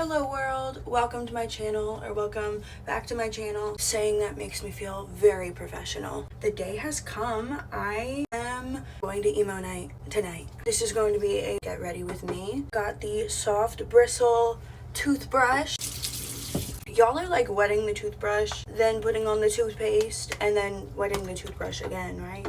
Hello world, welcome to my channel, or welcome back to my channel. Saying that makes me feel very professional. The day has come. I am going to emo night tonight. This is going to be a get ready with me. Got the soft bristle toothbrush. Y'all are like wetting the toothbrush, then putting on the toothpaste, and then wetting the toothbrush again, right?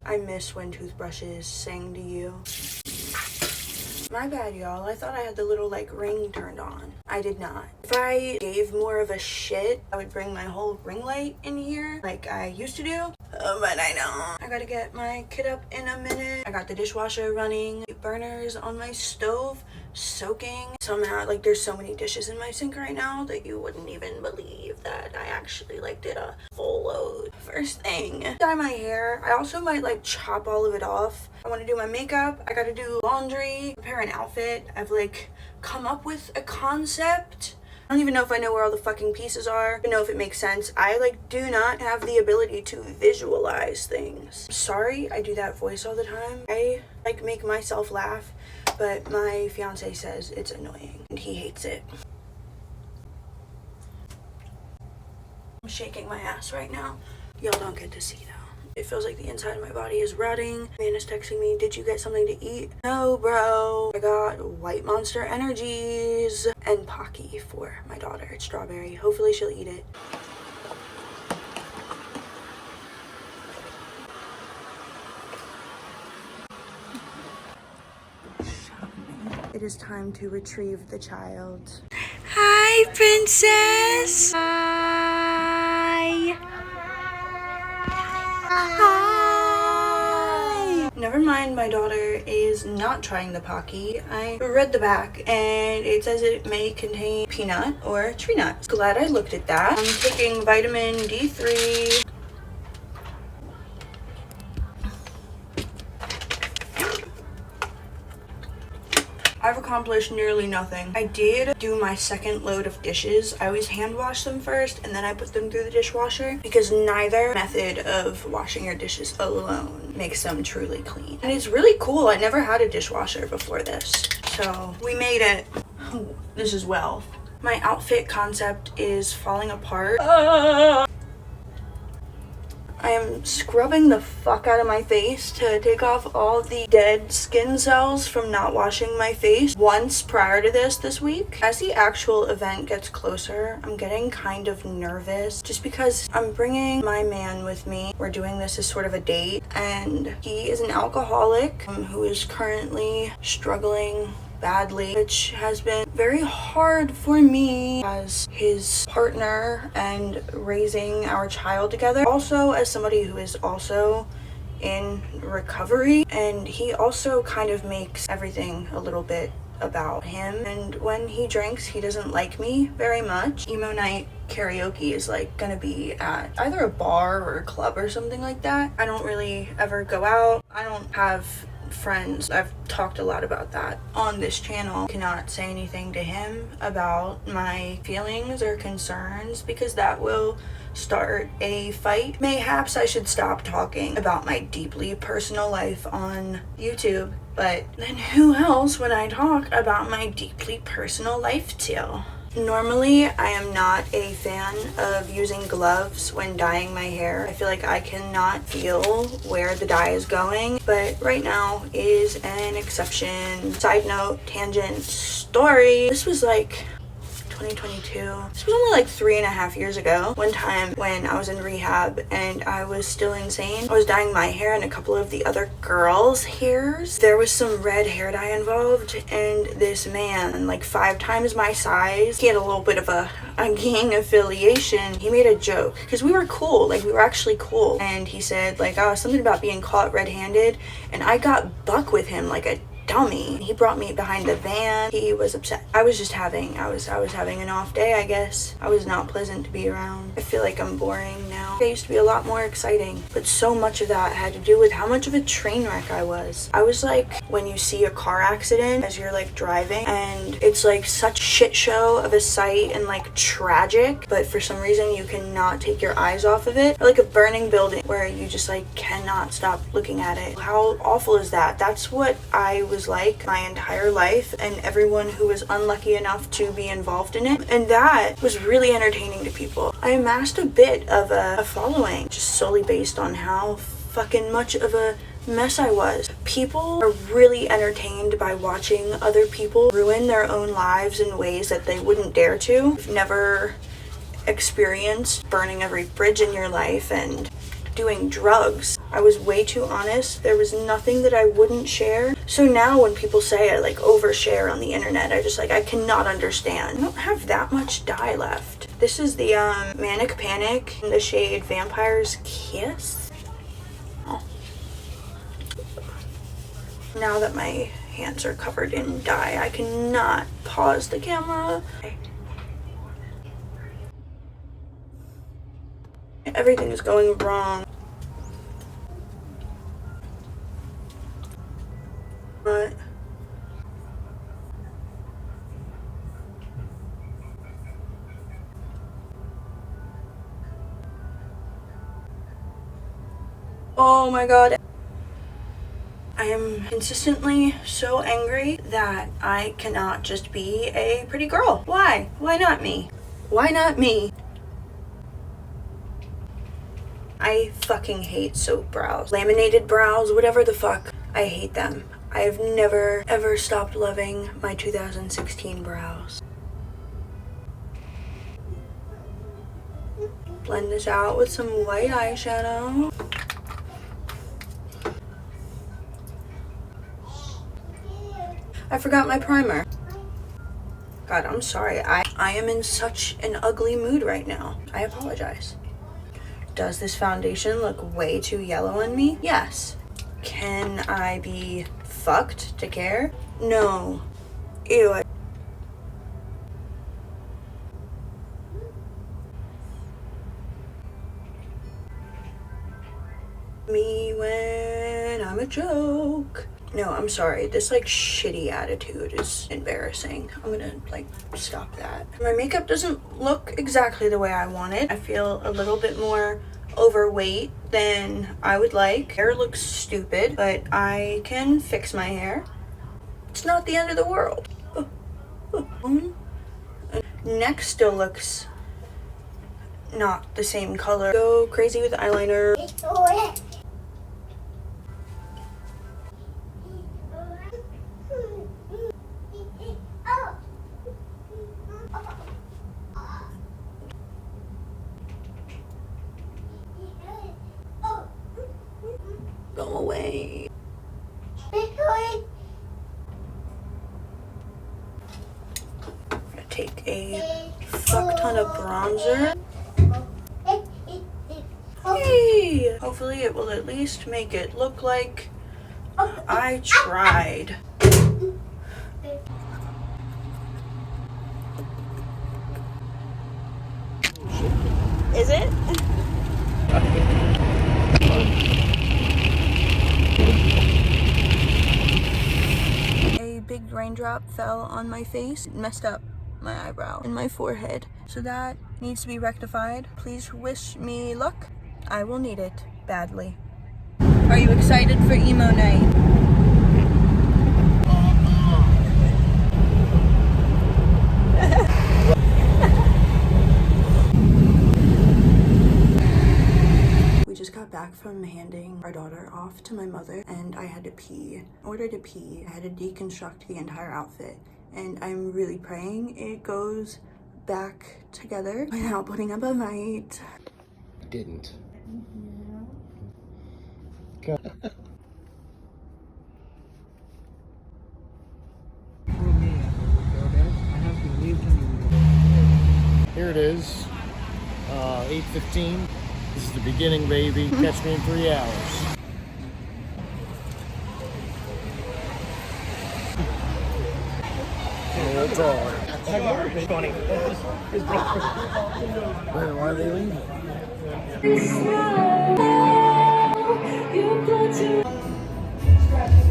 I miss when toothbrushes sang to you. My bad, y'all. I thought I had the little like ring turned on. I did not. If I gave more of a shit, I would bring my whole ring light in here like I used to do. But I don't. I gotta get my kid up in a minute. I got the dishwasher running. Burners on my stove soaking. Somehow, like, there's so many dishes in my sink right now that you wouldn't even believe that I actually like did a full load. First thing, dye my hair. I also might like chop all of it off. I want to do my makeup. I gotta do laundry, prepare an outfit. I've like come up with a concept. I don't even know if I know where all the fucking pieces are. I don't know if it makes sense. I like do not have the ability to visualize things. Sorry, I do that voice all the time. I like make myself laugh, but my fiance says it's annoying and he hates it. I'm shaking my ass right now. Y'all don't get to see though. It feels like the inside of my body is rotting. Man is texting me, did you get something to eat? No, bro. I got White Monster Energies and Pocky for my daughter. It's strawberry. Hopefully she'll eat it. It is time to retrieve the child. Hi, princess. Hi. Hi! Never mind, my daughter is not trying the Pocky. I read the back and it says it may contain peanut or tree nuts. Glad I looked at that. I'm taking vitamin D3. I've accomplished nearly nothing. I did do my second load of dishes. I always hand wash them first and then I put them through the dishwasher because neither method of washing your dishes alone makes them truly clean. And it's really cool. I never had a dishwasher before this. So we made it. This is well. My outfit concept is falling apart. I am scrubbing the fuck out of my face to take off all the dead skin cells from not washing my face once prior to this week. As the actual event gets closer, I'm getting kind of nervous just because I'm bringing my man with me. We're doing this as sort of a date, and he is an alcoholic who is currently struggling badly, which has been very hard for me as his partner and raising our child together. Also, as somebody who is also in recovery, and he also kind of makes everything a little bit about him. And when he drinks, he doesn't like me very much. Emo night karaoke is like gonna be at either a bar or a club or something like that. I don't really ever go out. I don't have friends. I've talked a lot about that on this channel. Cannot say anything to him about my feelings or concerns because that will start a fight. Mayhaps I should stop talking about my deeply personal life on YouTube, but then who else would I talk about my deeply personal life to? Normally, I am not a fan of using gloves when dyeing my hair. I feel like I cannot feel where the dye is going, but right now is an exception. Side note, tangent story. This was like 2022. This was only like 3.5 years ago. One time when I was in rehab and I was still insane, I was dyeing my hair and a couple of the other girls' hairs. There was some red hair dye involved, and this man, like 5 times my size, he had a little bit of a gang affiliation. He made a joke because we were cool, like we were actually cool, and he said like, oh, something about being caught red-handed, and I got buck with him like a dummy. He brought me behind the van. He was upset. I was having an off day, I guess. I was not pleasant to be around. I feel like I'm boring now. I used to be a lot more exciting, but so much of that had to do with how much of a train wreck I was. I was like when you see a car accident as you're like driving, and it's like such shit show of a sight and like tragic, but for some reason you cannot take your eyes off of it. Or like a burning building where you just like cannot stop looking at it. How awful is that? That's what I was like my entire life, and everyone who was unlucky enough to be involved in it, and that was really entertaining to people. I amassed a bit of a following just solely based on how fucking much of a mess I was. People are really entertained by watching other people ruin their own lives in ways that they wouldn't dare to. You've never experienced burning every bridge in your life and doing drugs. I was way too honest. There was nothing that I wouldn't share. So now when people say I like overshare on the internet, I cannot understand. I don't have that much dye left. This is the Manic Panic in the shade Vampire's Kiss. Oh. Now that my hands are covered in dye, I cannot pause the camera. Everything is going wrong. But oh my god. I am consistently so angry that I cannot just be a pretty girl. Why? Why not me? Why not me? I fucking hate soap brows. Laminated brows, whatever the fuck. I hate them. I have never ever stopped loving my 2016 brows. Blend this out with some white eyeshadow. I forgot my primer. God, I'm sorry. I am in such an ugly mood right now. I apologize. Does this foundation look way too yellow on me? Yes. Can I be fucked to care? No. Ew. Me when I'm a joke. No, I'm sorry. This like shitty attitude is embarrassing. I'm gonna like stop that. My makeup doesn't look exactly the way I want it. I feel a little bit more overweight than I would like. Hair looks stupid, but I can fix my hair. It's not the end of the world. Neck still looks not the same color. Go crazy with eyeliner. Go away. I'm gonna take a fuck ton of bronzer. Hey! Hopefully it will at least make it look like I tried. Is it? A big raindrop fell on my face. It messed up my eyebrow and my forehead. So that needs to be rectified. Please wish me luck. I will need it badly. Are you excited for emo night? We just got back from handing our daughter off to my mother, and I had to pee. In order to pee, I had to deconstruct the entire outfit, and I'm really praying it goes back together without putting up a fight. Didn't. Here it is, 8:15. This is the beginning, baby. Catch me in 3 hours. little tall. Funny. Wait, why are they leaving?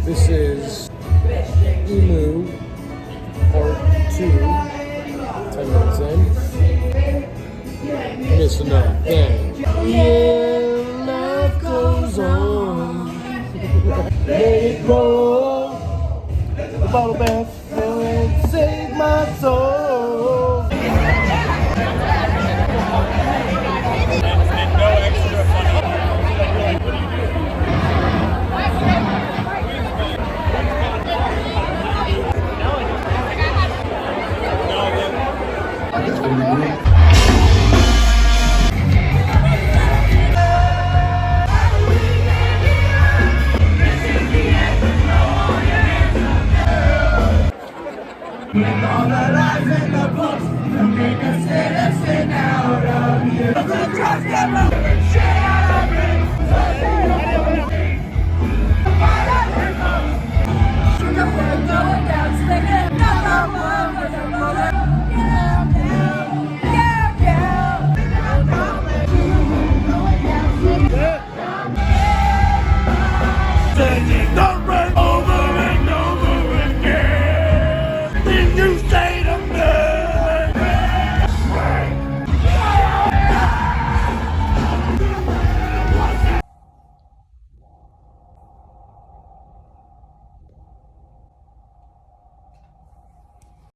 This is Emu Part 2. 10 minutes in. Missing up. Bang. Yeah, life goes on. Let it roll. The bottle bath and save my soul. And no extra funny.